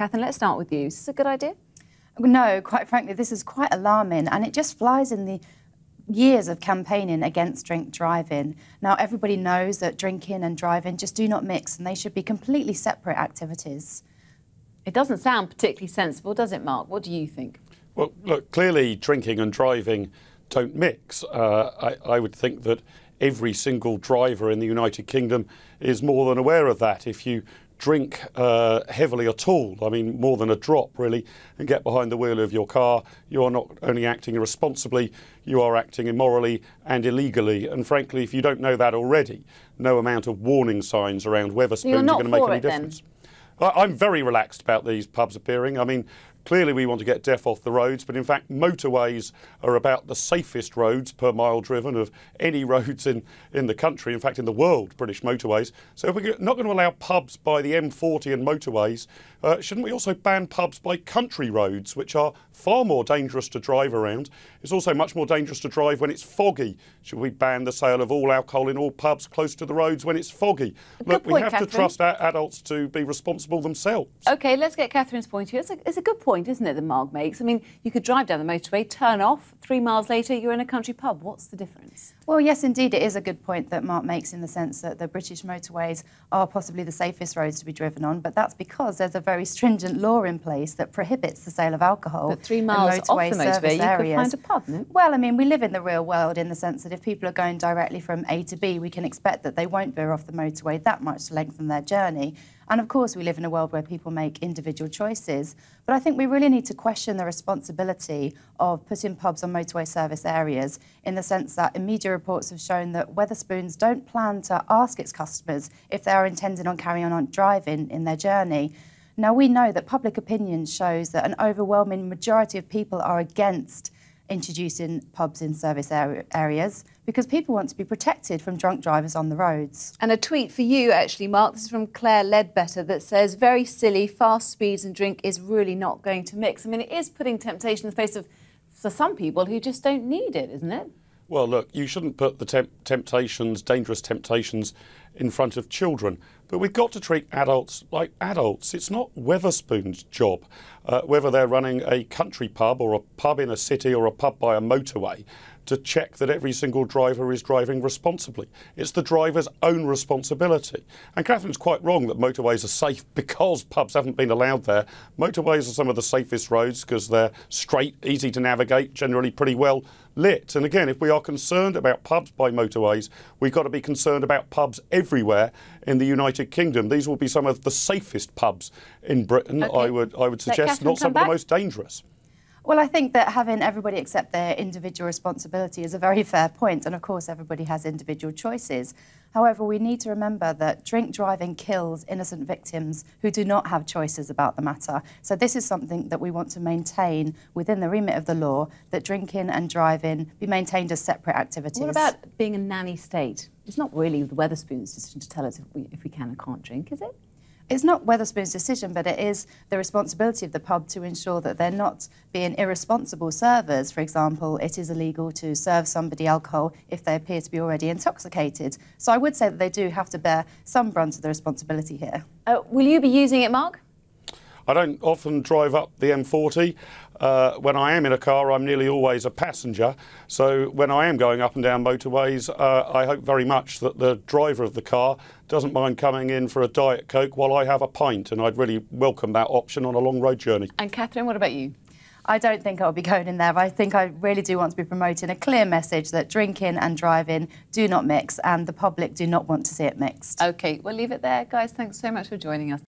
Catherine, let's start with you. Is this a good idea? No, quite frankly, this is quite alarming, and it just flies in the years of campaigning against drink driving. Now, everybody knows that drinking and driving just do not mix, and they should be completely separate activities. It doesn't sound particularly sensible, does it, Mark? What do you think? Well, look, clearly drinking and driving don't mix. I would think that every single driver in the United Kingdom is more than aware of that. If you drink heavily at all, I mean more than a drop really, and get behind the wheel of your car, you are not only acting irresponsibly, you are acting immorally and illegally. And frankly, if you don't know that already, no amount of warning signs around Wetherspoons are going to make any difference. I'm very relaxed about these pubs appearing. I mean, clearly we want to get death off the roads, but in fact motorways are about the safest roads per mile driven of any roads in the country, in fact in the world, British motorways. So if we're not going to allow pubs by the M40 and motorways, shouldn't we also ban pubs by country roads, which are far more dangerous to drive around? It's also much more dangerous to drive when it's foggy. Should we ban the sale of all alcohol in all pubs close to the roads when it's foggy? Look, we have to trust our adults to be responsible themselves. OK, let's get Catherine's point here. It's a good point, isn't it, that Mark makes? I mean, you could drive down the motorway, turn off, 3 miles later you're in a country pub. What's the difference? Well, yes, indeed, it is a good point that Mark makes in the sense that the British motorways are possibly the safest roads to be driven on, but that's because there's a very stringent law in place that prohibits the sale of alcohol. But 3 miles off the motorway, you could find a pub, no? Well, I mean, we live in the real world in the sense that if people are going directly from A to B, we can expect that they won't veer off the motorway that much to lengthen their journey. And of course, we live in a world where people make individual choices. But I think we really need to question the responsibility of putting pubs on motorway service areas in the sense that media reports have shown that Wetherspoons don't plan to ask its customers if they are intending on carrying on driving in their journey. Now, we know that public opinion shows that an overwhelming majority of people are against introducing pubs in service areas because people want to be protected from drunk drivers on the roads. And a tweet for you, actually, Mark, this is from Claire Ledbetter, that says, very silly, fast speeds and drink is really not going to mix. I mean, it is putting temptation in the face of, for some people who just don't need it, isn't it? Well, look, you shouldn't put the temptations, dangerous temptations, in front of children. But we've got to treat adults like adults. It's not Wetherspoons' job, whether they're running a country pub or a pub in a city or a pub by a motorway, to check that every single driver is driving responsibly. It's the driver's own responsibility. And Catherine's quite wrong that motorways are safe because pubs haven't been allowed there. Motorways are some of the safest roads because they're straight, easy to navigate, generally pretty well lit. And again, if we are concerned about pubs by motorways, we've got to be concerned about pubs everywhere in the United Kingdom. These will be some of the safest pubs in Britain, OK. I would suggest, not some of the most dangerous. Well, I think that having everybody accept their individual responsibility is a very fair point, and of course everybody has individual choices. However, we need to remember that drink driving kills innocent victims who do not have choices about the matter. So this is something that we want to maintain within the remit of the law, that drinking and driving be maintained as separate activities. What about being a nanny state? It's not really the Wetherspoons' decision to tell us if we can and can't drink, is it? It's not Wetherspoons' decision, but it is the responsibility of the pub to ensure that they're not being irresponsible servers. For example, it is illegal to serve somebody alcohol if they appear to be already intoxicated. So I would say that they do have to bear some brunt of the responsibility here. Will you be using it, Mark? I don't often drive up the M40. When I am in a car, I'm nearly always a passenger. So when I am going up and down motorways, I hope very much that the driver of the car doesn't mind coming in for a Diet Coke while I have a pint. And I'd really welcome that option on a long road journey. And Catherine, what about you? I don't think I'll be going in there. I think I really do want to be promoting a clear message that drinking and driving do not mix, and the public do not want to see it mixed. OK, we'll leave it there. Guys, thanks so much for joining us.